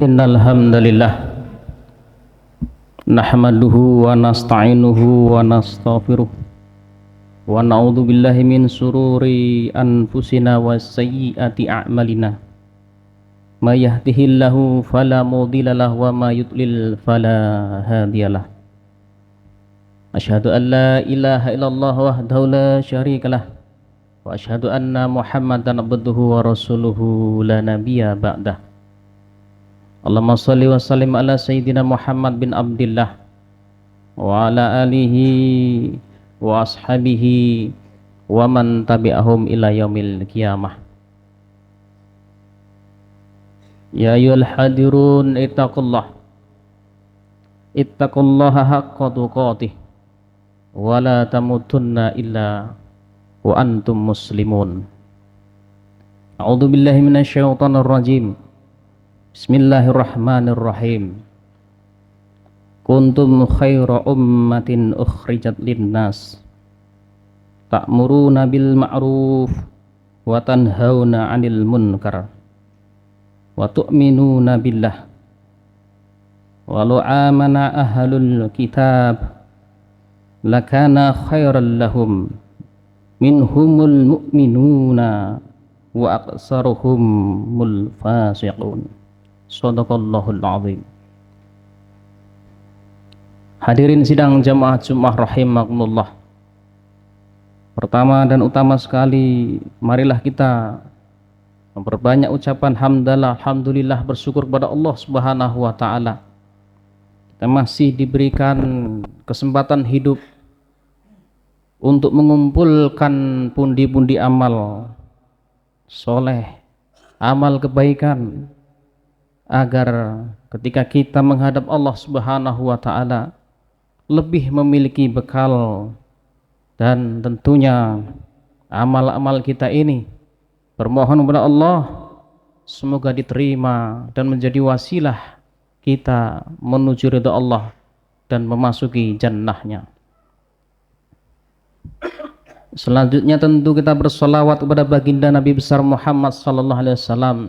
Innal hamdalillah nahmaduhu wa nasta'inuhu wa nastaghfiruh wa na'udzu billahi min sururi anfusina wa sayyiati a'malina may yahdihillahu fala mudilla lahu wa may yudlil fala hadiyalah. Asyhadu an la ilaha illallah wahdahu la syarikalah wa asyhadu anna Muhammadan abduhu wa rasuluhu la nabiyya ba'dah. Allahumma shalli wa sallim ala sayyidina Muhammad bin Abdillah wa ala alihi wa ashabihi wa man tabi'ahum ila yaumil qiyamah. Ya ayyuhal hadirun ittaqullaha haqqa tuqatih wa la tamutunna illa wa antum muslimun. A'udzu billahi minasyaitonir rajim. Bismillahirrahmanirrahim. Kuntum khaira ummatin ukhrijat linnas ta'muruna bil ma'ruf wa tanhauna 'anil munkar wa tu'minuna billah walau amana ahlul kitab lakana khairan lahum minhumul mu'minuna wa aqsaruhumul fasiqun. Shadaqallahul azim. Hadirin sidang jamaah Jumat rahimakumullah. Pertama dan utama sekali, marilah kita memperbanyak ucapan hamdalah, alhamdulillah, bersyukur kepada Allah Subhanahu wa taala. Kita masih diberikan kesempatan hidup untuk mengumpulkan pundi-pundi amal soleh, amal kebaikan, agar ketika kita menghadap Allah Subhanahu wa taala lebih memiliki bekal, dan tentunya amal-amal kita ini bermohon kepada Allah semoga diterima dan menjadi wasilah kita menuju ridha Allah dan memasuki jannahnya. Selanjutnya tentu kita bersolawat kepada baginda Nabi besar Muhammad sallallahu alaihi wasallam.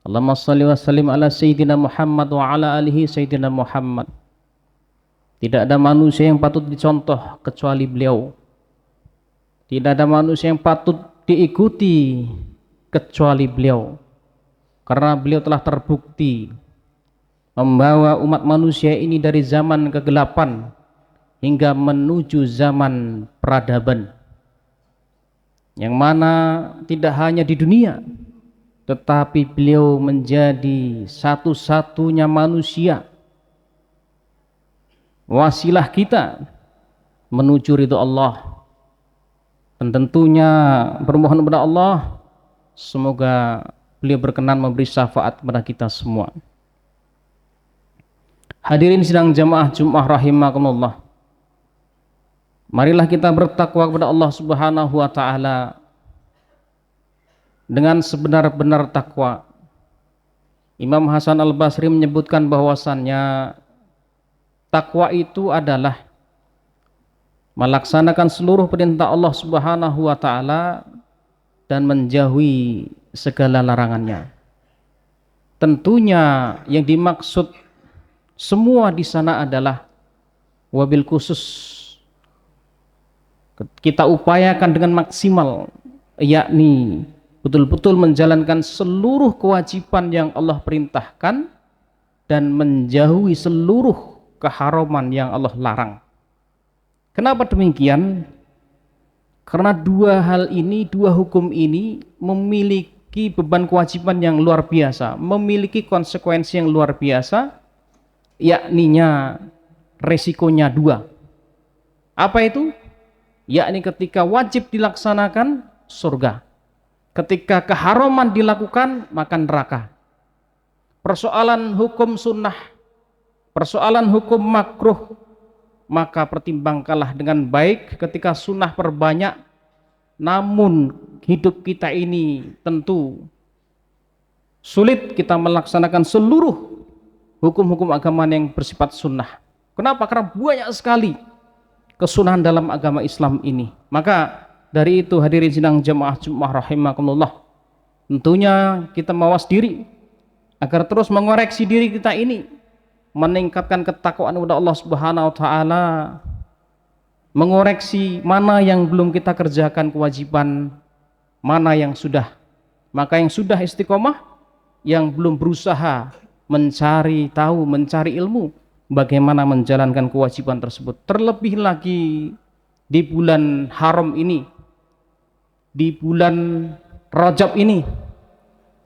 Allahumma shalli wa sallim ala sayyidina Muhammad wa ala alihi sayyidina Muhammad. Tidak ada manusia yang patut dicontoh kecuali beliau. Tidak ada manusia yang patut diikuti kecuali beliau. Karena beliau telah terbukti membawa umat manusia ini dari zaman kegelapan hingga menuju zaman peradaban. Yang mana tidak hanya di dunia, tetapi beliau menjadi satu-satunya manusia, wasilah kita menuju ridho Allah. Dan tentunya bermohon kepada Allah semoga beliau berkenan memberi syafaat kepada kita semua. Hadirin sidang jamaah Jumat rahimakumullah. Marilah kita bertakwa kepada Allah Subhanahu wa taala dengan sebenar-benar takwa. Imam Hasan Al-Basri menyebutkan bahwasannya takwa itu adalah melaksanakan seluruh perintah Allah Subhanahu wa taala dan menjauhi segala larangannya. Tentunya yang dimaksud semua di sana adalah wabil khusus kita upayakan dengan maksimal, yakni betul-betul menjalankan seluruh kewajiban yang Allah perintahkan dan menjauhi seluruh keharaman yang Allah larang. Kenapa demikian? Karena dua hal ini, dua hukum ini memiliki beban kewajiban yang luar biasa, memiliki konsekuensi yang luar biasa, yakninya resikonya dua. Apa itu? Yakni ketika wajib dilaksanakan, surga. Ketika keharaman dilakukan, maka neraka. Persoalan hukum sunnah, persoalan hukum makruh, maka pertimbangkanlah dengan baik. Ketika sunnah perbanyak, namun hidup kita ini tentu sulit kita melaksanakan seluruh hukum-hukum agama yang bersifat sunnah. Kenapa? Karena banyak sekali kesunahan dalam agama Islam ini. Maka dari itu hadirin sidang jamaah Jumat rahimakumullah, tentunya kita mawas diri agar terus mengoreksi diri kita ini, meningkatkan ketakwaan kepada Allah Subhanahu wa taala, mengoreksi mana yang belum kita kerjakan kewajiban, mana yang sudah. Maka yang sudah istiqomah, yang belum berusaha mencari tahu, mencari ilmu bagaimana menjalankan kewajiban tersebut. Terlebih lagi di bulan haram ini, di bulan Rajab ini,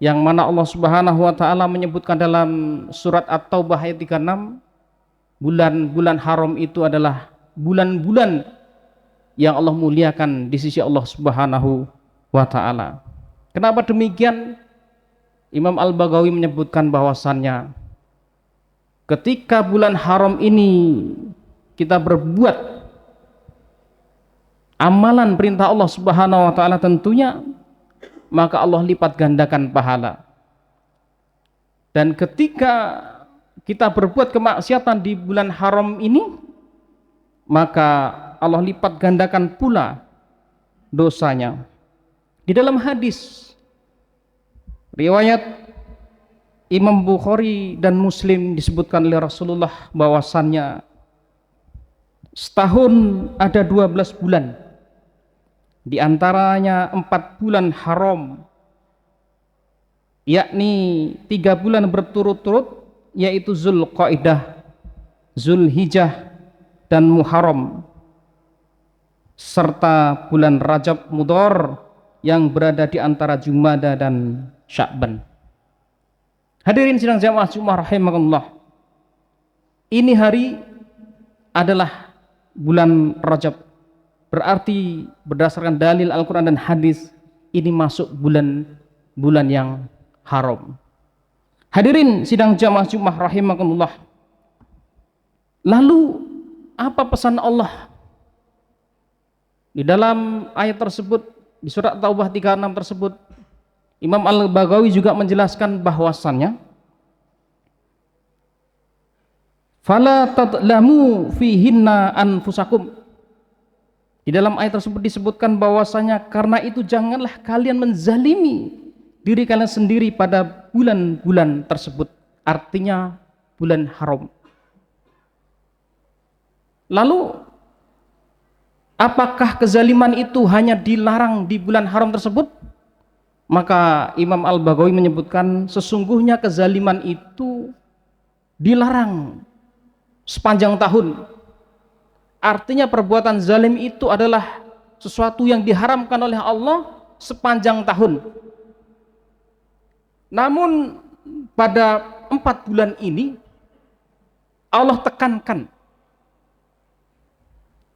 yang mana Allah Subhanahu wa taala menyebutkan dalam surat At-Taubah ayat 36, bulan-bulan haram itu adalah bulan-bulan yang Allah muliakan di sisi Allah Subhanahu wa taala. Kenapa demikian? Imam Al-Baghawi menyebutkan bahwasannya ketika bulan haram ini kita berbuat amalan perintah Allah Subhanahu wa taala tentunya, maka Allah lipat gandakan pahala. Dan ketika kita berbuat kemaksiatan di bulan haram ini, maka Allah lipat gandakan pula dosanya. Di dalam hadis riwayat Imam Bukhari dan Muslim disebutkan oleh Rasulullah bahwasannya setahun ada 12 bulan, di antaranya 4 bulan haram, yakni 3 bulan berturut-turut, yaitu Zulqaidah, Zulhijjah, dan Muharram, serta bulan Rajab Mudhar yang berada di antara Jumada dan Sya'ban. Hadirin sidang jamaah Jumat rahimakumullah, ini hari adalah bulan Rajab, berarti berdasarkan dalil Al-Quran dan hadis ini masuk bulan yang haram. Hadirin sidang jamaah Jumat rahimakumullah, lalu apa pesan Allah di dalam ayat tersebut, di surat Taubah 36 tersebut? Imam Al-Baghawi juga menjelaskan bahwasannya fala tadlamu fihinna anfusakum. Di dalam ayat tersebut disebutkan bahwasanya karena itu janganlah kalian menzalimi diri kalian sendiri pada bulan-bulan tersebut, artinya bulan haram. Lalu apakah kezaliman itu hanya dilarang di bulan haram tersebut? Maka Imam Al-Baghawi menyebutkan sesungguhnya kezaliman itu dilarang sepanjang tahun. Artinya perbuatan zalim itu adalah sesuatu yang diharamkan oleh Allah sepanjang tahun. Namun pada 4 bulan ini Allah tekankan,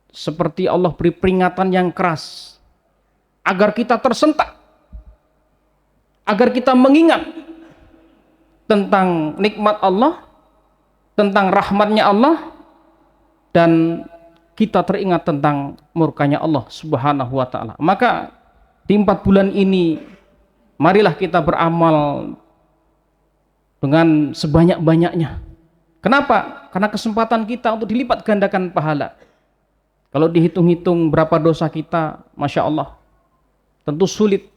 seperti Allah beri peringatan yang keras agar kita tersentak, agar kita mengingat tentang nikmat Allah, tentang rahmatnya Allah, dan kita teringat tentang murkanya Allah Subhanahu wa ta'ala. Maka di 4 bulan ini marilah kita beramal dengan sebanyak-banyaknya. Kenapa? Karena kesempatan kita untuk dilipat gandakan pahala. Kalau dihitung-hitung berapa dosa kita, Masya Allah, tentu sulit,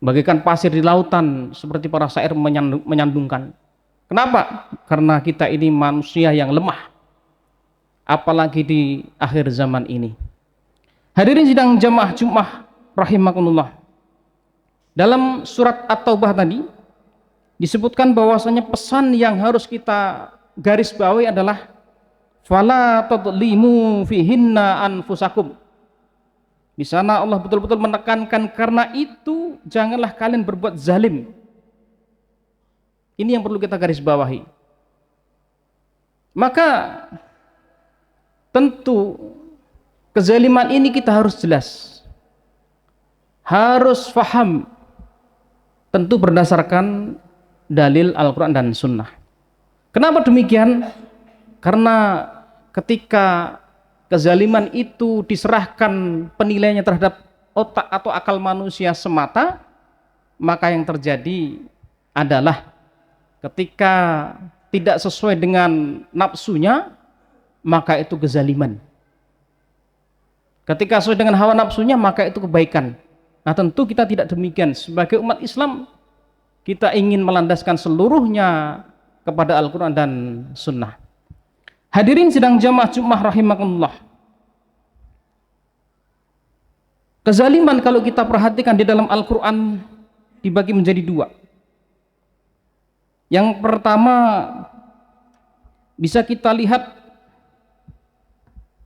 bagaikan pasir di lautan, seperti para syair menyandungkan. Kenapa? Karena kita ini manusia yang lemah, apalagi di akhir zaman ini. Hadirin sidang jamaah Jumat rahimakumullah, dalam surat At-Taubah tadi disebutkan bahwasanya pesan yang harus kita garis bawahi adalah fala tadlimu fihinna anfusakum. Di sana Allah betul-betul menekankan karena itu janganlah kalian berbuat zalim. Ini yang perlu kita garis bawahi. Maka tentu kezaliman ini kita harus jelas, harus faham, tentu berdasarkan dalil Al-Quran dan Sunnah. Kenapa demikian? Karena ketika kezaliman itu diserahkan penilaiannya terhadap otak atau akal manusia semata, maka yang terjadi adalah ketika tidak sesuai dengan nafsunya, maka itu kezaliman. Ketika sesuai dengan hawa nafsunya, maka itu kebaikan. Nah tentu kita tidak demikian. Sebagai umat Islam, kita ingin melandaskan seluruhnya kepada Al-Quran dan Sunnah. Hadirin sidang jamaah Jumat rahimakumullah. Kezaliman kalau kita perhatikan di dalam Al-Quran dibagi menjadi dua. Yang pertama bisa kita lihat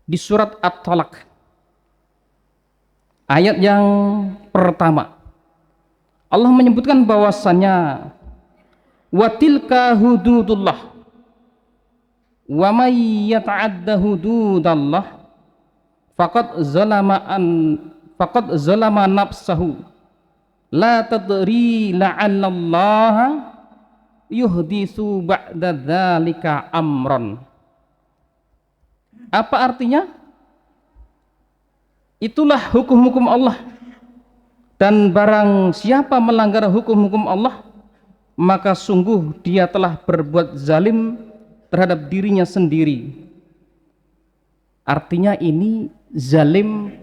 di surat At-Talaq ayat yang pertama. Allah menyebutkan bahwasannya wa tilka hududullah wa may yata'adda hududallah faqad zalama nafsahu la tadri la'allallaha yuhditsu ba'da dzalika amron. Apa artinya? Itulah hukum-hukum Allah, dan barang siapa melanggar hukum-hukum Allah, maka sungguh dia telah berbuat zalim terhadap dirinya sendiri. Artinya ini zalim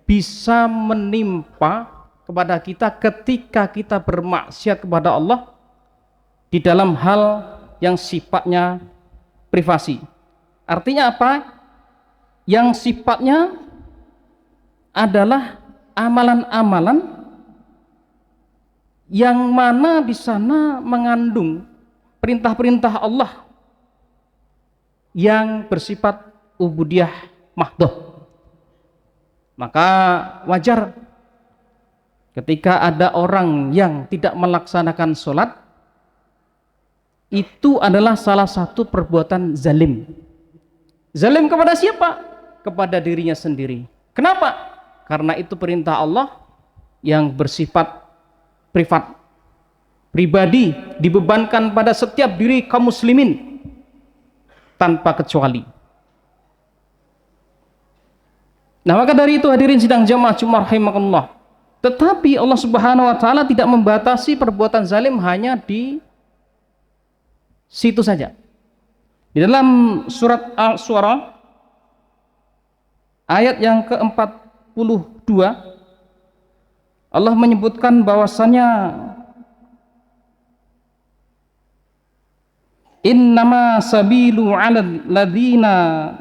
bisa menimpa kepada kita ketika kita bermaksiat kepada Allah di dalam hal yang sifatnya privasi. Artinya apa? Yang sifatnya adalah amalan-amalan yang mana di sana mengandung perintah-perintah Allah yang bersifat ubudiyah mahdoh. Maka wajar ketika ada orang yang tidak melaksanakan sholat, itu adalah salah satu perbuatan zalim. Zalim kepada siapa? Kepada dirinya sendiri. Kenapa? Karena itu perintah Allah yang bersifat privat, pribadi, dibebankan pada setiap diri kaum muslimin tanpa kecuali. Nah, maka dari itu hadirin sidang jamaah Jumat rahimakumullah, tetapi Allah Subhanahu wa taala tidak membatasi perbuatan zalim hanya di situ saja. Di dalam surat Al-Syura ayat yang ke-42 Allah menyebutkan bahwasannya innama sabilu 'alal ladzina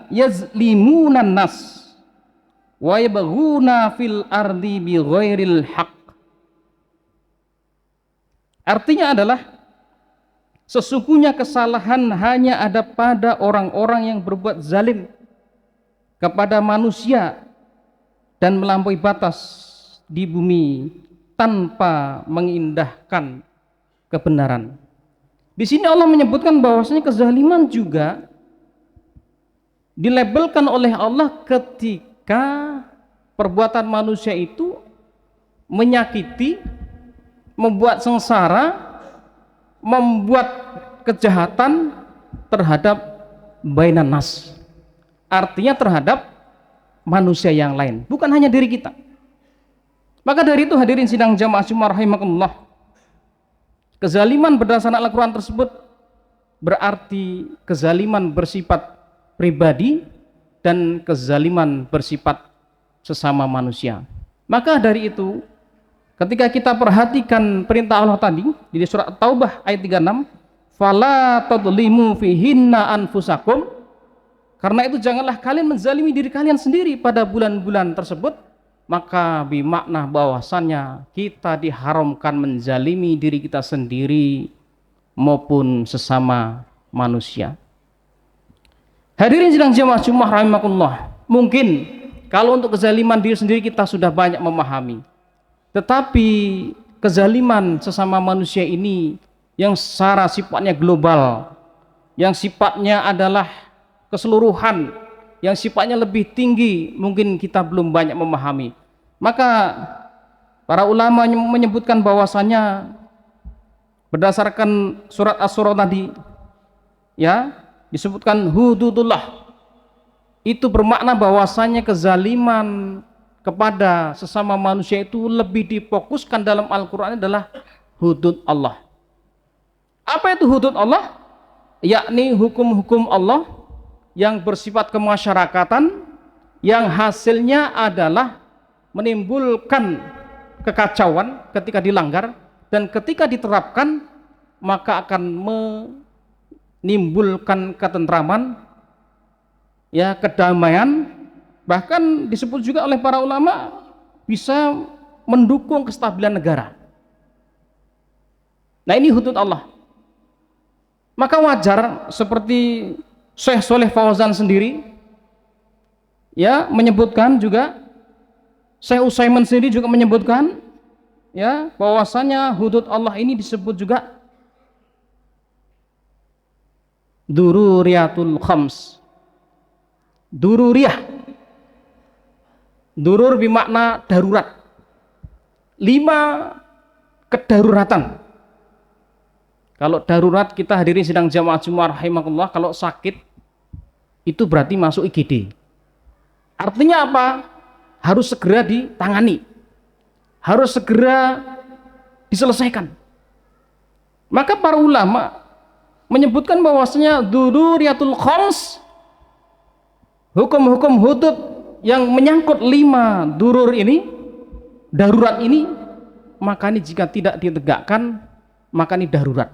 yazlimunan nas wa yabghuna fil ardi bighairil haqq. Artinya adalah sesungguhnya kesalahan hanya ada pada orang-orang yang berbuat zalim kepada manusia dan melampaui batas di bumi tanpa mengindahkan kebenaran. Di sini Allah menyebutkan bahwasanya kezaliman juga dilabelkan oleh Allah ketika perbuatan manusia itu menyakiti, membuat sengsara, membuat kejahatan terhadap bainan nas. Artinya terhadap manusia yang lain, bukan hanya diri kita. Maka dari itu hadirin sidang jamaah Jumat rahimakumullah, kezaliman berdasarkan Al-Quran tersebut berarti kezaliman bersifat pribadi dan kezaliman bersifat sesama manusia. Maka dari itu ketika kita perhatikan perintah Allah tadi di surat Taubah ayat 36, fala tadlimu fihinna anfusakum, karena itu janganlah kalian menzalimi diri kalian sendiri pada bulan-bulan tersebut. Maka bermakna bahwasannya kita diharamkan menzalimi diri kita sendiri maupun sesama manusia. Hadirin sidang jamaah Jumat rahimakumullah, mungkin kalau untuk kezaliman diri sendiri kita sudah banyak memahami, tetapi kezaliman sesama manusia ini yang secara sifatnya global, yang sifatnya adalah keseluruhan, yang sifatnya lebih tinggi, mungkin kita belum banyak memahami. Maka para ulama menyebutkan bahwasanya berdasarkan surat Asy-Syura tadi, ya, disebutkan hududullah, itu bermakna bahwasanya kezaliman kepada sesama manusia itu lebih difokuskan dalam Al-Quran adalah hudud Allah. Apa itu hudud Allah? Yakni hukum-hukum Allah yang bersifat kemasyarakatan, yang hasilnya adalah menimbulkan kekacauan ketika dilanggar dan ketika diterapkan maka akan menimbulkan ketentraman, ya, kedamaian, bahkan disebut juga oleh para ulama bisa mendukung kestabilan negara. Nah, ini hudud Allah. Maka wajar seperti Syekh Shalih Fauzan sendiri, ya, menyebutkan juga, Syekh Utsaimin sendiri juga menyebutkan, ya, bahwasanya hudud Allah ini disebut juga dururiyatul khams. Dururiyah, durur bermakna darurat, 5 kedaruratan. Kalau darurat kita hadirin sidang jamaah Jumat rahimakumullah, kalau sakit itu berarti masuk IGD. Artinya apa? Harus segera ditangani, harus segera diselesaikan. Maka para ulama menyebutkan bahwasanya dururiyatul khams, hukum-hukum hudud yang menyangkut 5 durur ini, darurat ini, maka ini jika tidak ditegakkan maka ini darurat.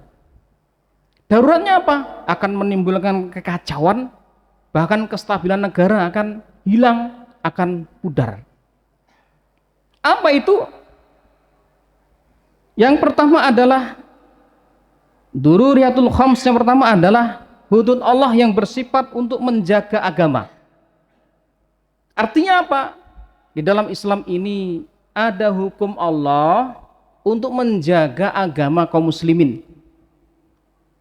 Daruratnya apa? Akan menimbulkan kekacauan, bahkan kestabilan negara akan hilang, akan pudar. Apa itu? Yang pertama adalah dururiyatul khams, yang pertama adalah hudud Allah yang bersifat untuk menjaga agama. Artinya apa? Di dalam Islam ini ada hukum Allah untuk menjaga agama kaum muslimin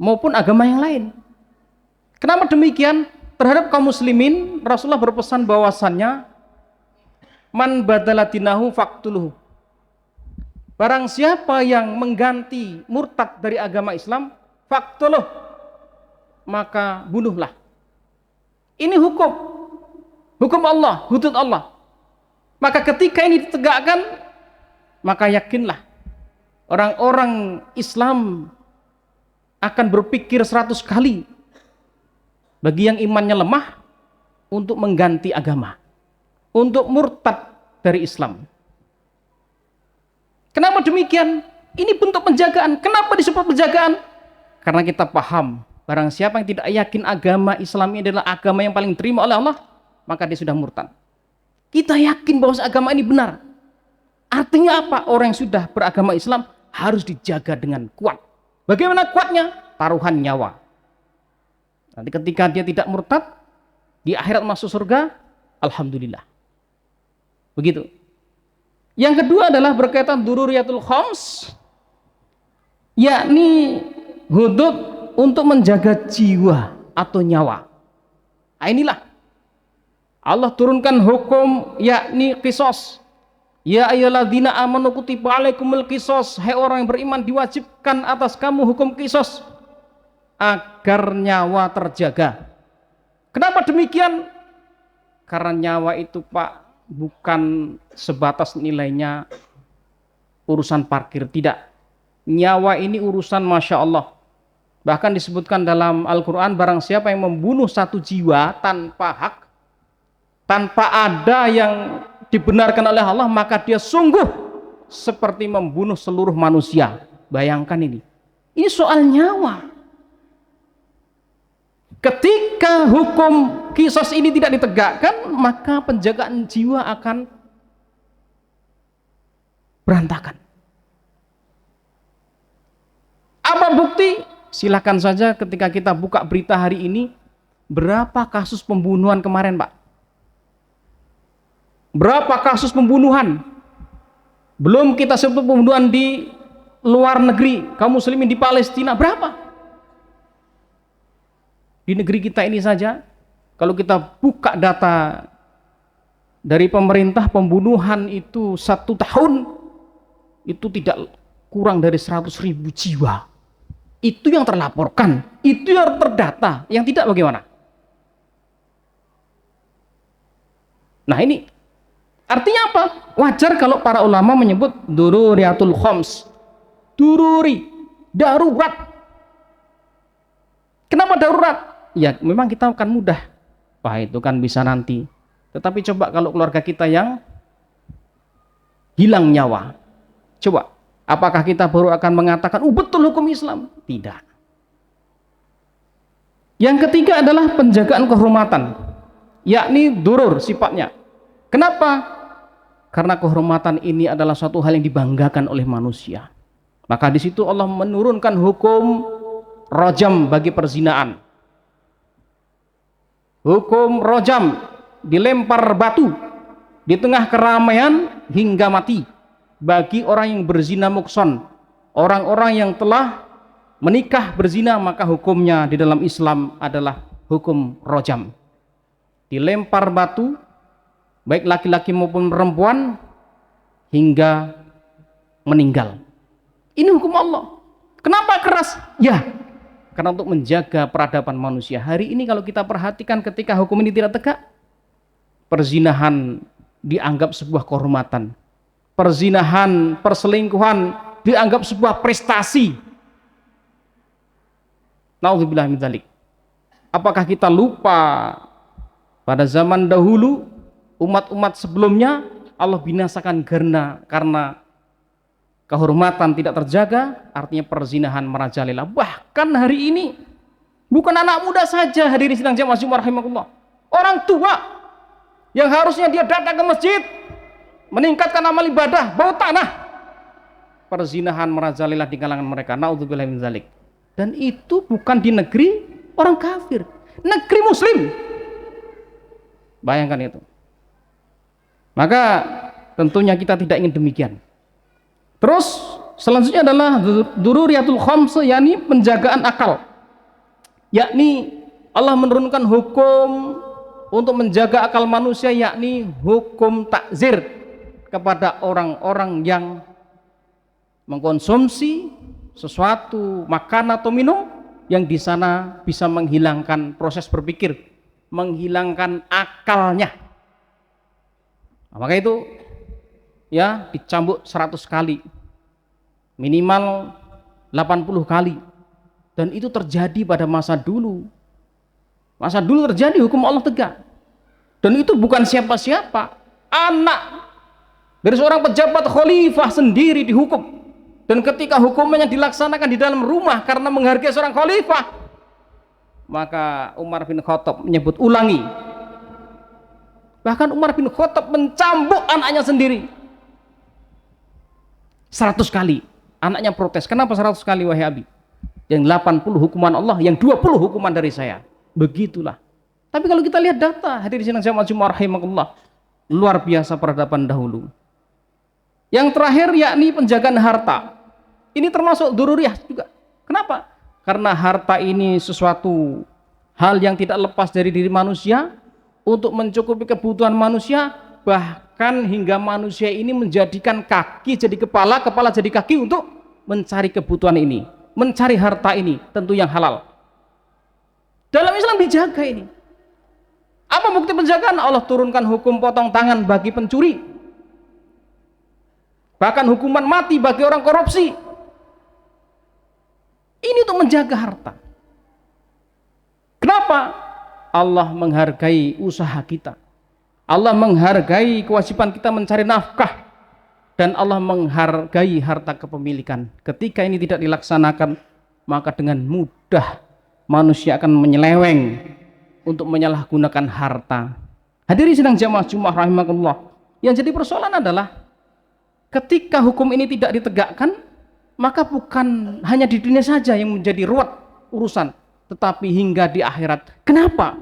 maupun agama yang lain. Kenapa demikian? Terhadap kaum muslimin Rasulullah berpesan bahwasannya man badala dinahu faqtuluhu. Barang siapa yang mengganti murtad dari agama Islam, faqtuluh, maka bunuhlah. Ini hukum Allah, hudud Allah. Maka ketika ini ditegakkan, maka yakinlah orang-orang Islam akan berpikir 100 kali bagi yang imannya lemah untuk mengganti agama, untuk murtad dari Islam. Kenapa demikian? Ini bentuk penjagaan. Kenapa disebut penjagaan? Karena kita paham, barang siapa yang tidak yakin agama Islam ini adalah agama yang paling diterima oleh Allah, maka dia sudah murtad. Kita yakin bahwa agama ini benar. Artinya apa? Orang yang sudah beragama Islam harus dijaga dengan kuat. Bagaimana kuatnya? Taruhan nyawa. Nanti ketika dia tidak murtad, di akhirat masuk surga, alhamdulillah. Begitu. Yang kedua adalah berkaitan dururiyatul khams, yakni hudud untuk menjaga jiwa atau nyawa. Nah, inilah Allah turunkan hukum, yakni qisas. Ya ayyuhalladzina amanu kutiba alaikumul qisas, hai orang yang beriman diwajibkan atas kamu hukum qisas agar nyawa terjaga. Kenapa demikian? Karena nyawa itu, Pak, bukan sebatas nilainya urusan parkir, tidak. Nyawa ini urusan Masya Allah. Bahkan disebutkan dalam Al-Quran, barang siapa yang membunuh satu jiwa tanpa hak, tanpa ada yang dibenarkan oleh Allah, maka dia sungguh seperti membunuh seluruh manusia. Bayangkan ini soal nyawa. Ketika hukum qisas ini tidak ditegakkan, maka penjagaan jiwa akan berantakan. Apa bukti? Silakan saja ketika kita buka berita hari ini, berapa kasus pembunuhan kemarin, Pak? Berapa kasus pembunuhan? Belum kita sebut pembunuhan di luar negeri, kaum muslimin di Palestina, berapa? Di negeri kita ini saja, kalau kita buka data dari pemerintah, pembunuhan itu 1 tahun itu tidak kurang dari 100.000 jiwa. Itu yang terlaporkan, itu yang terdata, yang tidak bagaimana? Nah, ini artinya apa? Wajar kalau para ulama menyebut dururiyatul khams, dururi, darurat. Kenapa darurat? Ya memang kita akan mudah, wah itu kan bisa nanti. Tetapi coba kalau keluarga kita yang hilang nyawa, coba Apakah kita baru akan mengatakan, betul hukum Islam? Tidak. Yang ketiga adalah penjagaan kehormatan, yakni durur sifatnya. Kenapa? Karena kehormatan ini adalah suatu hal yang dibanggakan oleh manusia. Maka di situ Allah menurunkan hukum rajam bagi perzinaan. Hukum rajam, dilempar batu di tengah keramaian hingga mati bagi orang yang berzina mukson. Orang-orang yang telah menikah berzina, maka hukumnya di dalam Islam adalah hukum rajam. Dilempar batu baik laki-laki maupun perempuan hingga meninggal. Ini hukum Allah. Kenapa keras? Ya, karena untuk menjaga peradaban manusia. Hari ini kalau kita perhatikan ketika hukum ini tidak tegak, perzinahan dianggap sebuah kehormatan. Perzinahan, perselingkuhan dianggap sebuah prestasi. Naudzubillah min dzalik. Apakah kita lupa pada zaman dahulu umat-umat sebelumnya Allah binasakan karena kehormatan tidak terjaga, artinya perzinahan merajalela. Bahkan hari ini bukan anak muda saja hadirin sidang jamaah Jumat rahimakumullah. Orang tua yang harusnya dia datang ke masjid meningkatkan amal ibadah, bau tanah, perzinahan merajalela di kalangan mereka. Naudzubillah min dzalik. Dan itu bukan di negeri orang kafir, negeri muslim. Bayangkan itu. Maka tentunya kita tidak ingin demikian. Terus selanjutnya adalah dururiyatul khams, yakni penjagaan akal. Yakni Allah menurunkan hukum untuk menjaga akal manusia, yakni hukum takzir kepada orang-orang yang mengkonsumsi sesuatu makanan atau minum yang di sana bisa menghilangkan proses berpikir, menghilangkan akalnya. Nah, maka itu ya dicambuk 100 kali, minimal 80 kali. Dan itu terjadi pada masa dulu. Masa dulu terjadi, hukum Allah tegak. Dan itu bukan siapa-siapa, anak dari seorang pejabat khalifah sendiri dihukum. Dan ketika hukumannya dilaksanakan di dalam rumah karena menghargai seorang khalifah, maka Umar bin Khattab menyebut ulangi. Bahkan Umar bin Khattab mencambuk anaknya sendiri 100 kali. Anaknya protes, kenapa 100 kali wahai Abi? Yang 80 hukuman Allah, yang 20 hukuman dari saya. Begitulah. Tapi kalau kita lihat data, hadirin jamaah Jumat rahimakumullah, luar biasa peradaban dahulu. Yang terakhir yakni penjagaan harta. Ini termasuk dururiyah juga. Kenapa? Karena harta ini sesuatu hal yang tidak lepas dari diri manusia untuk mencukupi kebutuhan manusia, bahkan hingga manusia ini menjadikan kaki jadi kepala, kepala jadi kaki untuk mencari kebutuhan ini, mencari harta ini, tentu yang halal. Dalam Islam dijaga ini. Apa bukti penjagaan? Allah turunkan hukum potong tangan bagi pencuri, bahkan hukuman mati bagi orang korupsi. Ini untuk menjaga harta. Kenapa? Allah menghargai usaha kita. Allah menghargai kewajiban kita mencari nafkah. Dan Allah menghargai harta kepemilikan. Ketika ini tidak dilaksanakan, maka dengan mudah manusia akan menyeleweng untuk menyalahgunakan harta. Hadirin sidang jamaah Jumat rahimakumullah. Yang jadi persoalan adalah ketika hukum ini tidak ditegakkan, maka bukan hanya di dunia saja yang menjadi ruwet urusan, tetapi hingga di akhirat. Kenapa?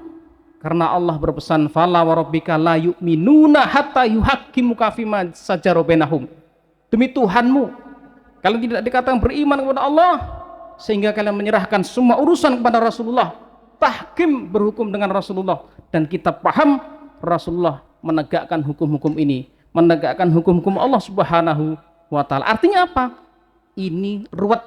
Karena Allah berpesan, fala wa rabbika la yu'minuna hatta yuhaqqimuka fima shajara bainahum. Demi Tuhanmu, kalian tidak dikatakan beriman kepada Allah sehingga kalian menyerahkan semua urusan kepada Rasulullah. Tahkim berhukum dengan Rasulullah, dan kita paham Rasulullah menegakkan hukum-hukum ini, menegakkan hukum-hukum Allah Subhanahu wa taala. Artinya apa? Ini ruwet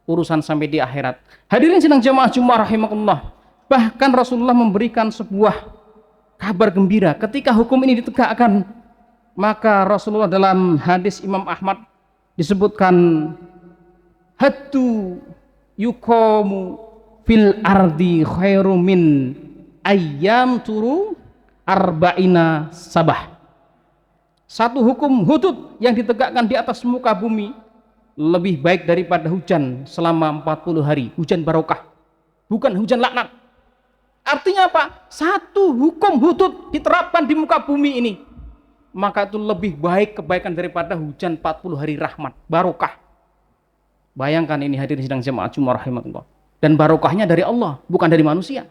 urusan sampai di akhirat. Hadirin sidang jamaah Jumat rahimakumullah. Bahkan Rasulullah memberikan sebuah kabar gembira ketika hukum ini ditegakkan. Maka Rasulullah dalam hadis Imam Ahmad disebutkan, haddu yuqamu fil ardi khairu min ayyam turu arba'ina sabah. Satu hukum hudud yang ditegakkan di atas muka bumi lebih baik daripada hujan selama 40 hari, hujan barokah, bukan hujan laknat. Artinya apa? Satu hukum hudud diterapkan di muka bumi ini, maka itu lebih baik kebaikan daripada hujan 40 hari rahmat, barokah. Bayangkan ini hadirin sidang jemaah Jumat rahimakumullah. Dan barokahnya dari Allah, bukan dari manusia.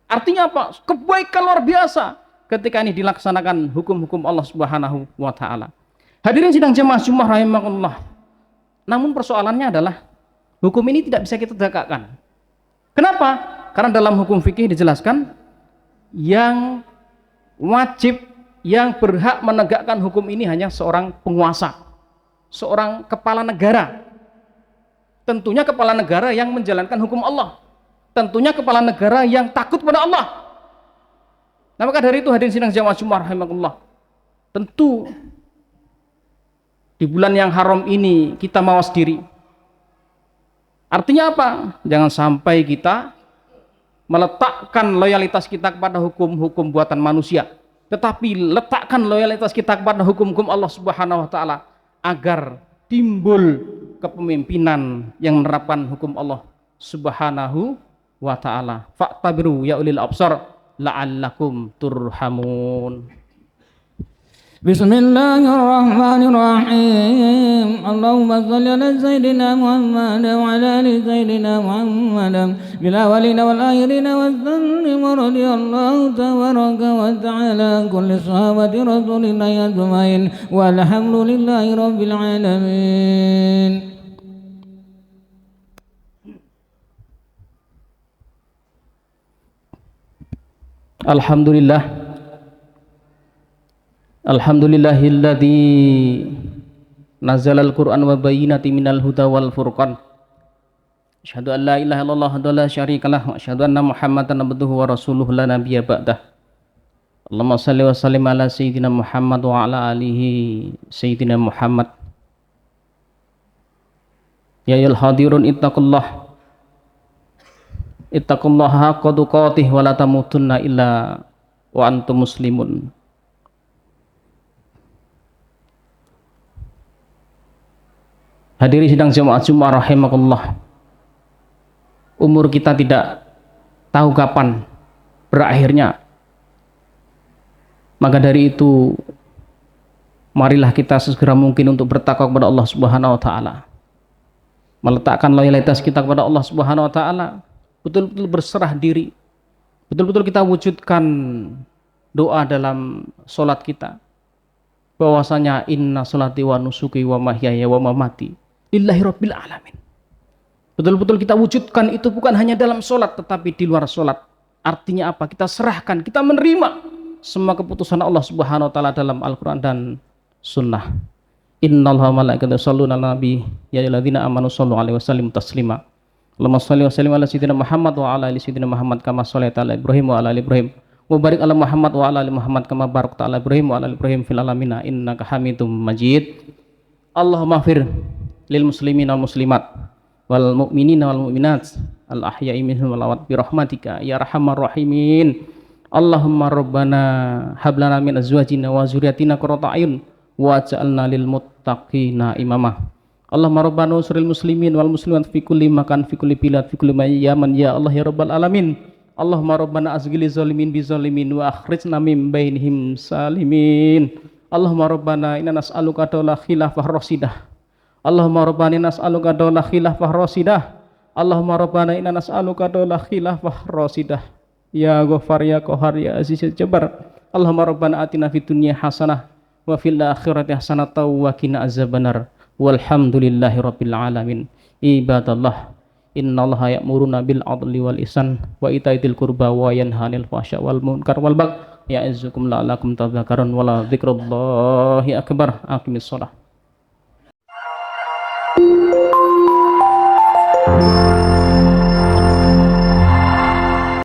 Artinya apa? Kebaikan luar biasa ketika ini dilaksanakan hukum-hukum Allah Subhanahu wa taala. Hadirin sidang jemaah Jumat rahimakumullah. Namun persoalannya adalah hukum ini tidak bisa kita tegakkan. Kenapa? Karena dalam hukum fikih dijelaskan yang wajib, yang berhak menegakkan hukum ini hanya seorang penguasa, seorang kepala negara. Tentunya kepala negara yang menjalankan hukum Allah. Tentunya kepala negara yang takut pada Allah. Nah, maka dari itu hadirin sidang jamaah Jumat rahimakumullah, tentu di bulan yang haram ini kita mawas diri. Artinya apa? Jangan sampai kita meletakkan loyalitas kita kepada hukum-hukum buatan manusia, tetapi letakkan loyalitas kita kepada hukum-hukum Allah Subhanahu wa taala agar timbul kepemimpinan yang menerapkan hukum Allah Subhanahu wa taala. Fa'tabiru ya ulil absar la'allakum turhamun. Bismillahirrahmanirrahim. Allahumma shalli ala sayyidina Muhammad wa ala ali sayyidina Muhammad bil awwalina wal akhirina wa sallim radhiyallahu tabaraka wa ta'ala kulli sahabati rasulillahi ajmain walhamdulillahi rabbil alamin. Alhamdulillah. Alhamdulillahilladzi nazzalal Qur'an wa bayyinatin minal huda wal furqan. Asyhadu an la ilaha illallah wa la syarikalah wa asyhadu anna Muhammadan abduhu wa rasuluhu la nabiyya ba'dah. Allahumma shalli wa sallim ala sayyidina Muhammad wa ala alihi sayyidina Muhammad. Ya ayyuhal hadirun ittaqullah. Ittaqullaha haqqa tuqatih wa la tamutunna illa wa antum muslimun. Hadirin sidang jemaah Jumat rahimakumullah. Umur kita tidak tahu kapan berakhirnya. Maka dari itu marilah kita segera mungkin untuk bertakwa kepada Allah Subhanahu wa taala. Meletakkan loyalitas kita kepada Allah Subhanahu wa taala, betul-betul berserah diri. Betul-betul kita wujudkan doa dalam salat kita. Bahwasanya inna sholati wa nusuki wa mahyaya wa mamati lillahi rabbil alamin. Betul-betul kita wujudkan itu bukan hanya dalam sholat tetapi di luar sholat. Artinya apa? Kita serahkan, kita menerima semua keputusan Allah Subhanahu wa taala dalam Al-Qur'an dan Sunnah. Innallaha wa malaikatahu yusholluna 'alan nabi ya ayyuhalladzina amanu shollu 'alaihi wa sallimu taslima. Allahumma shalli wa sallim ala sayyidina Muhammad wa ala ali sayyidina Muhammad kama shallaita ala Ibrahim wa ala ali Ibrahim. Wa barik ala Muhammad wa ala ali Muhammad kama barakta ala Ibrahim wa ala ali Ibrahim fil alamin innaka Hamidum Majid. Allahumma ighfir lil muslimin wal muslimat wal mu'minina wal mu'minat al ahya'i minhum wal amwat bi rahmatika ya arhamar rahimin. Allahumma rabbana hab lana min azwajina wa dzurriyyatina qurrata a'yun waj'alna lil muttaqina imama. Allahumma rabbana usril muslimin wal muslimat fi kulli makan fi kulli bilad fi kulli yaman ya Allah ya rabbal alamin. Allahumma rabbana azghil zalimin bi zalimin wa akhrijna min bainihim salimin. Allahumma rabbana inna nas'aluka dawla khilafah rasidah. Allahumma rabbana inna nas'aluka dawla khilafah rasidah. Allahumma rabbana inna nas'aluka dawla khilafah rasidah. Ya Ghaffar ya Qahhar ya Aziz ya Jabbar. Allahumma rabbana atina fid dunya hasanah wa fil akhirati hasanah wa qina azabannar. Walhamdulillahi rabbil alamin. Ibadallah, innallaha ya'muruna bil adli wal ihsan wa ita'il qurba wa yanha 'anil fahsya wal munkar wal baghi ya'idzukum la'allakum tadhakkarun wa la dzikrullahi akbar. Aqimissalah.